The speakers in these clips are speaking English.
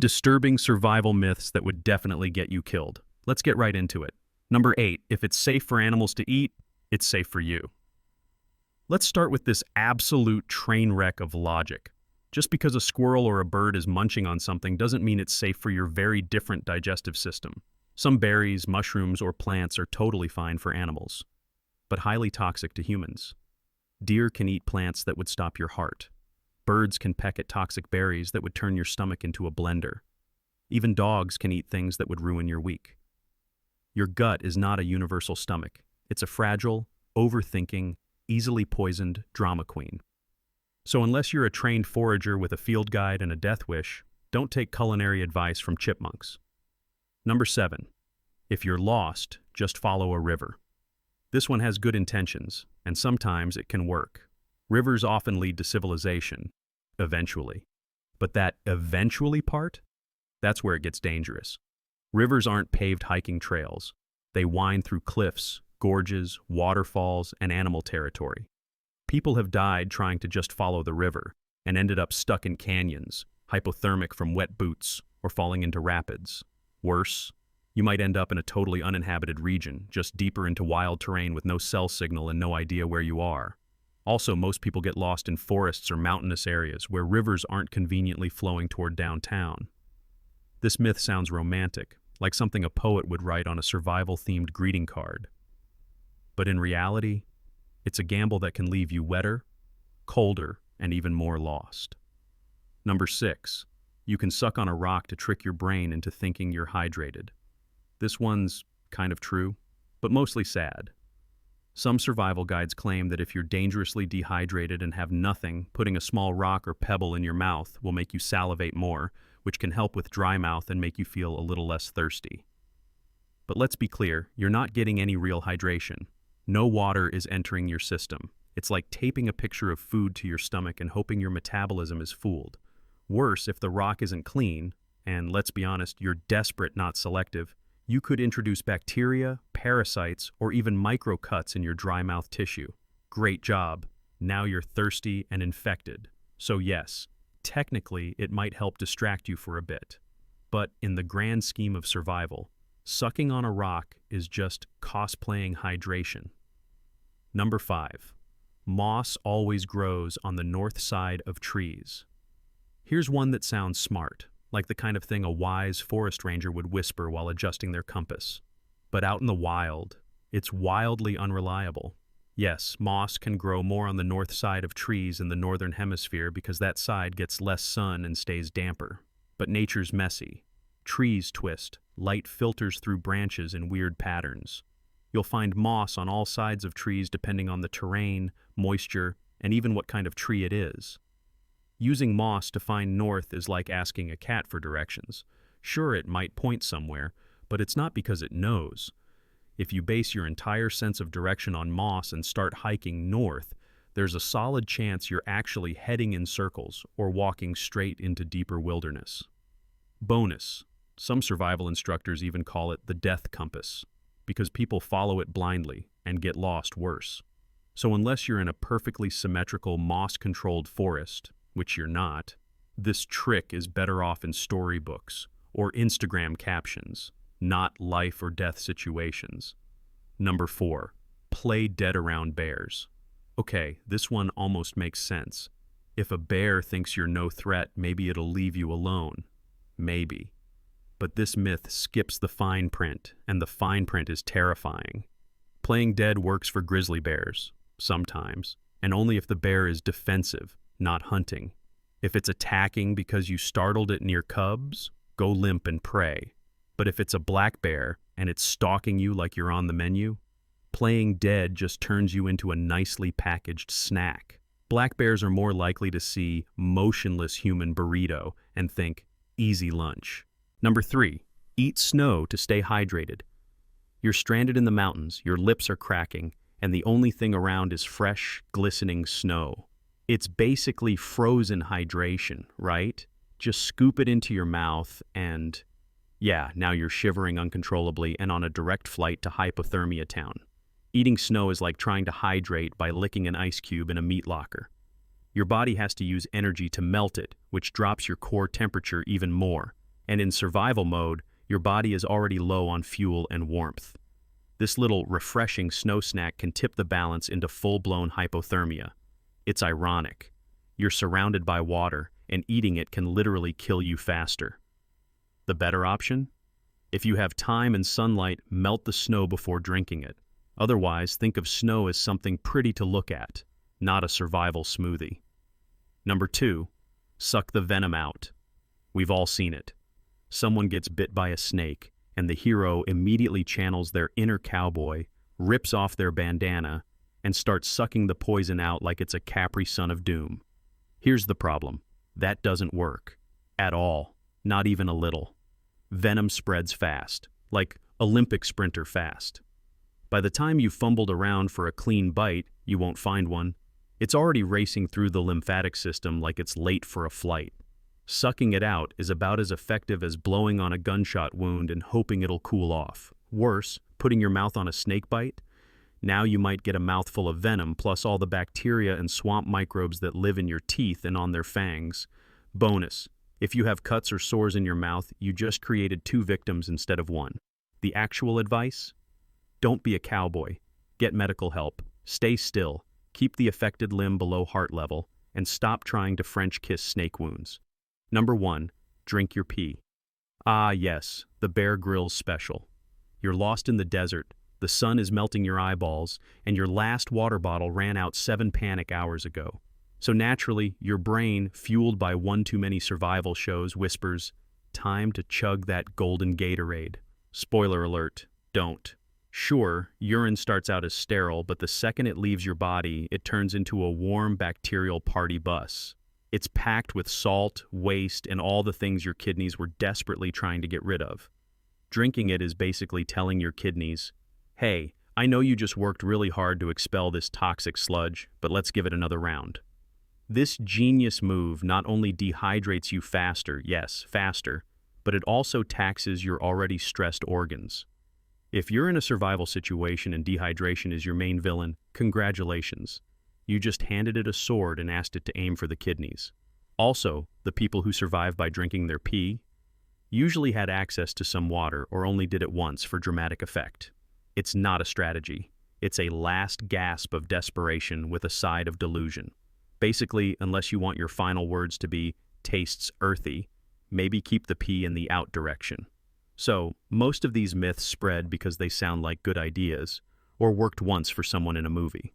Disturbing survival myths that would definitely get you killed. Let's get right into it. Number 8, if it's safe for animals to eat, it's safe for you. Let's start with this absolute train wreck of logic. Just because a squirrel or a bird is munching on something doesn't mean it's safe for your very different digestive system. Some berries, mushrooms, or plants are totally fine for animals, but highly toxic to humans. Deer can eat plants that would stop your heart. Birds can peck at toxic berries that would turn your stomach into a blender. Even dogs can eat things that would ruin your week. Your gut is not a universal stomach. It's a fragile, overthinking, easily poisoned drama queen. So unless you're a trained forager with a field guide and a death wish, don't take culinary advice from chipmunks. Number 7. If you're lost, just follow a river. This one has good intentions, and sometimes it can work. Rivers often lead to civilization, eventually. But that eventually part? That's where it gets dangerous. Rivers aren't paved hiking trails. They wind through cliffs, gorges, waterfalls, and animal territory. People have died trying to just follow the river and ended up stuck in canyons, hypothermic from wet boots, or falling into rapids. Worse, you might end up in a totally uninhabited region, just deeper into wild terrain with no cell signal and no idea where you are. Also, most people get lost in forests or mountainous areas where rivers aren't conveniently flowing toward downtown. This myth sounds romantic, like something a poet would write on a survival-themed greeting card. But in reality, it's a gamble that can leave you wetter, colder, and even more lost. Number 6. You can suck on a rock to trick your brain into thinking you're hydrated. This one's kind of true, but mostly sad. Some survival guides claim that if you're dangerously dehydrated and have nothing, putting a small rock or pebble in your mouth will make you salivate more, which can help with dry mouth and make you feel a little less thirsty. But let's be clear, you're not getting any real hydration. No water is entering your system. It's like taping a picture of food to your stomach and hoping your metabolism is fooled. Worse, if the rock isn't clean, and let's be honest, you're desperate, not selective, you could introduce bacteria, parasites, or even microcuts in your dry mouth tissue. Great job. Now you're thirsty and infected. So yes, technically it might help distract you for a bit. But in the grand scheme of survival, sucking on a rock is just cosplaying hydration. Number 5. Moss always grows on the north side of trees. Here's one that sounds smart, like the kind of thing a wise forest ranger would whisper while adjusting their compass. But out in the wild, it's wildly unreliable. Yes, moss can grow more on the north side of trees in the northern hemisphere because that side gets less sun and stays damper. But nature's messy. Trees twist, light filters through branches in weird patterns. You'll find moss on all sides of trees depending on the terrain, moisture, and even what kind of tree it is. Using moss to find north is like asking a cat for directions. Sure, it might point somewhere, but it's not because it knows. If you base your entire sense of direction on moss and start hiking north, there's a solid chance you're actually heading in circles or walking straight into deeper wilderness. Bonus: some survival instructors even call it the death compass, because people follow it blindly and get lost worse. So unless you're in a perfectly symmetrical, moss-controlled forest, which you're not, this trick is better off in storybooks or Instagram captions, not life or death situations. Number 4. Play dead around bears. Okay, this one almost makes sense. If a bear thinks you're no threat, maybe it'll leave you alone. Maybe. But this myth skips the fine print, and the fine print is terrifying. Playing dead works for grizzly bears, sometimes, and only if the bear is defensive, not hunting. If it's attacking because you startled it near cubs, go limp and pray. But if it's a black bear and it's stalking you like you're on the menu, playing dead just turns you into a nicely packaged snack. Black bears are more likely to see motionless human burrito and think, easy lunch. Number 3, eat snow to stay hydrated. You're stranded in the mountains, your lips are cracking, and the only thing around is fresh, glistening snow. It's basically frozen hydration, right? Just scoop it into your mouth and, yeah, now you're shivering uncontrollably and on a direct flight to hypothermia town. Eating snow is like trying to hydrate by licking an ice cube in a meat locker. Your body has to use energy to melt it, which drops your core temperature even more. And in survival mode, your body is already low on fuel and warmth. This little refreshing snow snack can tip the balance into full-blown hypothermia. It's ironic. You're surrounded by water, and eating it can literally kill you faster. The better option? If you have time and sunlight, melt the snow before drinking it. Otherwise, think of snow as something pretty to look at, not a survival smoothie. Number 2, suck the venom out. We've all seen it. Someone gets bit by a snake, and the hero immediately channels their inner cowboy, rips off their bandana, and starts sucking the poison out like it's a Capri Sun of doom. Here's the problem. That doesn't work. At all. Not even a little. Venom spreads fast, like Olympic sprinter fast. By the time you've fumbled around for a clean bite, you won't find one. It's already racing through the lymphatic system like it's late for a flight. Sucking it out is about as effective as blowing on a gunshot wound and hoping it'll cool off. Worse, putting your mouth on a snake bite? Now you might get a mouthful of venom plus all the bacteria and swamp microbes that live in your teeth and on their fangs. Bonus, if you have cuts or sores in your mouth, you just created 2 victims instead of 1. The actual advice? Don't be a cowboy. Get medical help. Stay still. Keep the affected limb below heart level, and stop trying to French kiss snake wounds. Number 1, drink your pee. Ah yes, the Bear Grylls special. You're lost in the desert, the sun is melting your eyeballs, and your last water bottle ran out 7 panic hours ago. So naturally, your brain, fueled by one too many survival shows, whispers, time to chug that golden Gatorade. Spoiler alert, don't. Sure, urine starts out as sterile, but the second it leaves your body, it turns into a warm bacterial party bus. It's packed with salt, waste, and all the things your kidneys were desperately trying to get rid of. Drinking it is basically telling your kidneys, hey, I know you just worked really hard to expel this toxic sludge, but let's give it another round. This genius move not only dehydrates you faster, yes, faster, but it also taxes your already stressed organs. If you're in a survival situation and dehydration is your main villain, congratulations. You just handed it a sword and asked it to aim for the kidneys. Also, the people who survive by drinking their pee usually had access to some water or only did it once for dramatic effect. It's not a strategy. It's a last gasp of desperation with a side of delusion. Basically, unless you want your final words to be, tastes earthy, maybe keep the pee in the out direction. So, most of these myths spread because they sound like good ideas, or worked once for someone in a movie.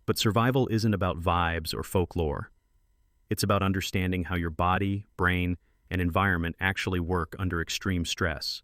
But survival isn't about vibes or folklore. It's about understanding how your body, brain, and environment actually work under extreme stress.